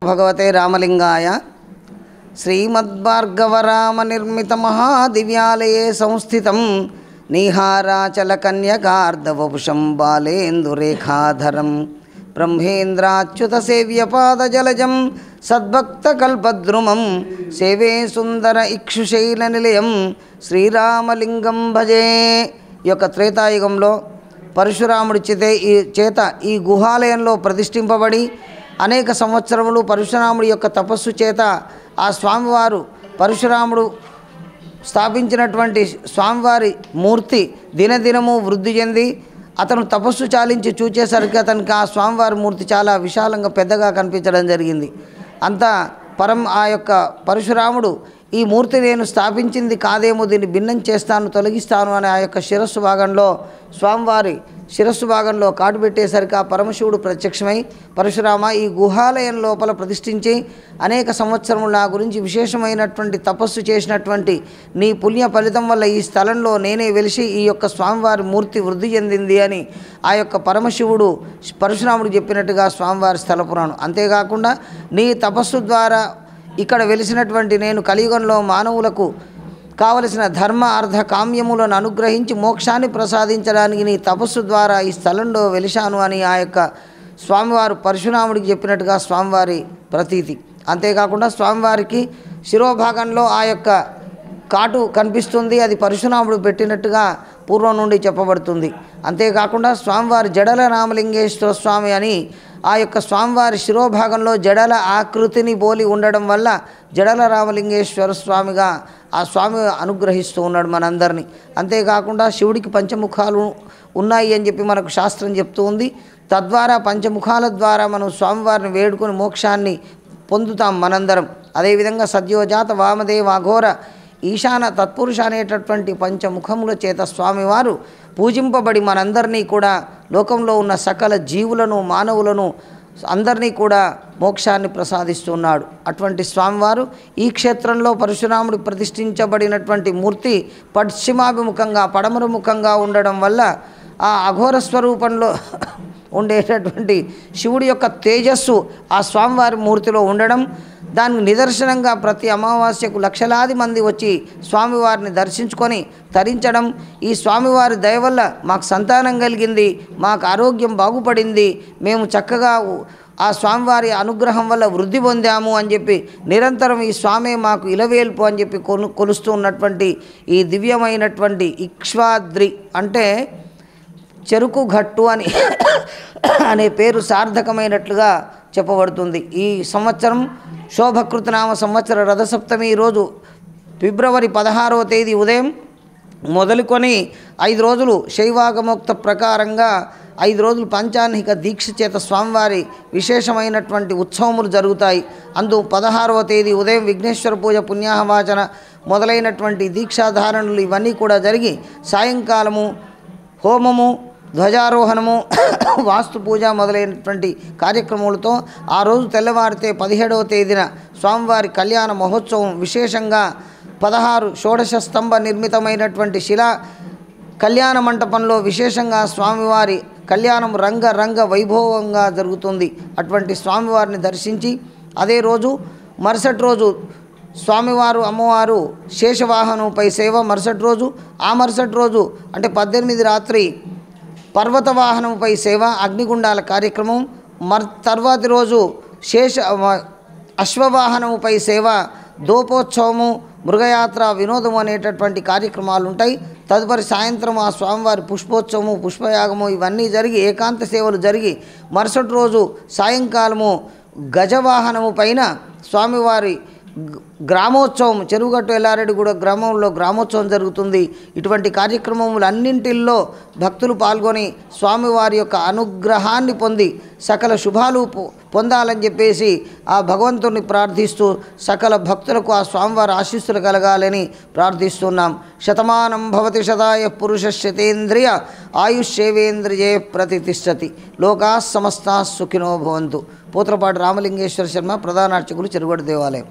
భగవతే రామలింగాయ శ్రీమద్భార్గవరామ महादिव्यालये संस्थितं निहाराचलकन्यकार्धवपुषं बालेन्दुरेखाधरं ब्रह्मेन्द्राच्युतसेव्यपादजलजं सद्भक्तकल्पद्रुमं सेवे सुंदर इक्षुशैलनिलयं श्रीरामलिंगं भजे। యొక్క త్రేతాయుగంలో పరశురాముడి చేత ఈ గుహాలయంలో ప్రతిష్ఠింపబడి అనేక సంవత్సరములు పరశురాముడి యొక్క తపస్సు చేత ఆ స్వామివారు పరశురాముడు స్థాపించినటువంటి స్వామివారి మూర్తి దినదినము వృద్ధి చెంది అతను తపస్సు చాలించి చూచేసరికి అతనికి ఆ స్వామివారి మూర్తి చాలా విశాలంగా పెద్దగా కనిపించడం జరిగింది. అంతా ఆ యొక్క పరశురాముడు ఈ మూర్తి నేను స్థాపించింది కాదేమో, దీన్ని భిన్నం చేస్తాను, తొలగిస్తాను అని ఆ యొక్క శిరస్సు భాగంలో స్వామివారి శిరస్సు భాగంలో కాటు పెట్టేసరికి ఆ పరమశివుడు ప్రత్యక్షమై పరశురామ ఈ గుహాలయం లోపల ప్రతిష్ఠించి అనేక సంవత్సరములు నా గురించి విశేషమైనటువంటి తపస్సు చేసినటువంటి నీ పుణ్య ఫలితం వల్ల ఈ స్థలంలో నేనే వెలిసి ఈ యొక్క స్వామివారి మూర్తి వృద్ధి చెందింది అని ఆ యొక్క పరమశివుడు పరశురాముడికి చెప్పినట్టుగా స్వామివారి స్థల పురాణం. అంతేకాకుండా నీ తపస్సు ద్వారా ఇక్కడ వెలిసినటువంటి నేను కలియుగంలో మానవులకు కావలసిన ధర్మ అర్థ కామ్యములను అనుగ్రహించి మోక్షాన్ని ప్రసాదించడానికి నీ తపస్సు ద్వారా ఈ స్థలంలో వెలిశాను అని ఆ యొక్క స్వామివారు పరశురాముడికి చెప్పినట్టుగా స్వామివారి ప్రతీతి. అంతేకాకుండా స్వామివారికి శిరోభాగంలో ఆ యొక్క కాటు కనిపిస్తుంది, అది పరశురాముడు పెట్టినట్టుగా పూర్వం నుండి చెప్పబడుతుంది. అంతేకాకుండా స్వామివారి జడల రామలింగేశ్వర స్వామి అని ఆ యొక్క స్వామివారి శిరోభాగంలో జడల ఆకృతిని పోలి ఉండడం వల్ల జడల రామలింగేశ్వర స్వామిగా ఆ స్వామి అనుగ్రహిస్తూ ఉన్నాడు మనందరినీ. అంతేకాకుండా శివుడికి పంచముఖాలు ఉన్నాయి అని చెప్పి మనకు శాస్త్రం చెప్తూ ఉంది. తద్వారా పంచముఖాల ద్వారా మనం స్వామివారిని వేడుకొని మోక్షాన్ని పొందుతాం మనందరం. అదేవిధంగా సద్యోజాత వామదేవ అఘోర ఈశాన తత్పురుష అనేటటువంటి పంచముఖముల చేత స్వామివారు పూజింపబడి మనందరినీ కూడా లోకంలో ఉన్న సకల జీవులను మానవులను అందరినీ కూడా మోక్షాన్ని ప్రసాదిస్తున్నాడు. అటువంటి స్వామివారు ఈ క్షేత్రంలో పరశురాముడు ప్రతిష్ఠించబడినటువంటి మూర్తి పశ్చిమాభిముఖంగా పడమర ముఖంగా ఉండడం వల్ల ఆ అఘోర స్వరూపంలో ఉండేటటువంటి శివుడి యొక్క తేజస్సు ఆ స్వామివారి మూర్తిలో ఉండడం, దానికి నిదర్శనంగా ప్రతి అమావాస్యకు లక్షలాది మంది వచ్చి స్వామివారిని దర్శించుకొని తరించడం, ఈ స్వామివారి దయ వల్ల మాకు సంతానం కలిగింది, మాకు ఆరోగ్యం బాగుపడింది, మేము చక్కగా ఆ స్వామివారి అనుగ్రహం వల్ల వృద్ధి పొందాము అని చెప్పి నిరంతరం ఈ స్వామి మాకు ఇలవేల్పు అని చెప్పి కొలుస్తూ ఉన్నటువంటి ఈ దివ్యమైనటువంటి ఇక్ష్వాద్రి అంటే చెరుకు ఘట్టు అని అనే పేరు సార్థకమైనట్లుగా చెప్పబడుతుంది. ఈ సంవత్సరం శోభకృతనామ సంవత్సర రథసప్తమి రోజు ఫిబ్రవరి 16వ తేదీ ఉదయం మొదలుకొని 5 రోజులు శైవాగమోక్త ప్రకారంగా 5 రోజులు పంచాహ్నిక దీక్ష చేత స్వామివారి విశేషమైనటువంటి ఉత్సవములు జరుగుతాయి. అందు 16వ తేదీ ఉదయం విఘ్నేశ్వర పూజ పుణ్యాహవాచన మొదలైనటువంటి దీక్షాధారణలు ఇవన్నీ కూడా జరిగి సాయంకాలము హోమము ధ్వజారోహణము వాస్తు పూజ మొదలైనటువంటి కార్యక్రమాలతో ఆ రోజు తెల్లవారితే 17వ తేదీన స్వామివారి కళ్యాణ మహోత్సవం విశేషంగా 16 షోడశ స్తంభ నిర్మితమైనటువంటి శిలా కళ్యాణ మంటపంలో విశేషంగా స్వామివారి కళ్యాణం రంగ వైభవంగా జరుగుతుంది. అటువంటి స్వామివారిని దర్శించి అదే రోజు మరుసటి రోజు స్వామివారు అమ్మవారు శేషవాహనంపై సేవ మరుసటి రోజు, ఆ మరుసటి రోజు అంటే 18 రాత్రి పర్వత వాహనంపై సేవ అగ్నిగుండాల కార్యక్రమం, తర్వాతి రోజు అశ్వవాహనముపై సేవ, దోపోత్సవము, మృగయాత్ర, వినోదము అనేటటువంటి కార్యక్రమాలు ఉంటాయి. తదుపరి సాయంత్రం ఆ స్వామివారి పుష్పోత్సవము పుష్పయాగము ఇవన్నీ జరిగి ఏకాంత సేవలు జరిగి మరుసటి రోజు సాయంకాలము గజవాహనము పైన స్వామివారి గ్రామోత్సవం చెరువుగట్టు ఎల్లారెడ్డిగూడ గ్రామంలో గ్రామోత్సవం జరుగుతుంది. ఇటువంటి కార్యక్రమములన్నింటిల్లో భక్తులు పాల్గొని స్వామివారి యొక్క అనుగ్రహాన్ని పొంది సకల శుభాలు పొందాలని చెప్పేసి ఆ భగవంతుని ప్రార్థిస్తూ సకల భక్తులకు ఆ స్వామివారి ఆశీస్సులు కలగాలని ప్రార్థిస్తున్నాం. శతమానం భవతి శతాయ పురుష శతేంద్రియ ఆయుష్యేవేంద్రియే ప్రతిష్టతి లోకా సమస్తా సుఖినో భవంతు. పోత్రపాటి రామలింగేశ్వర శర్మ, ప్రధాన అర్చకులు, చెరుగొట్టు దేవాలయం.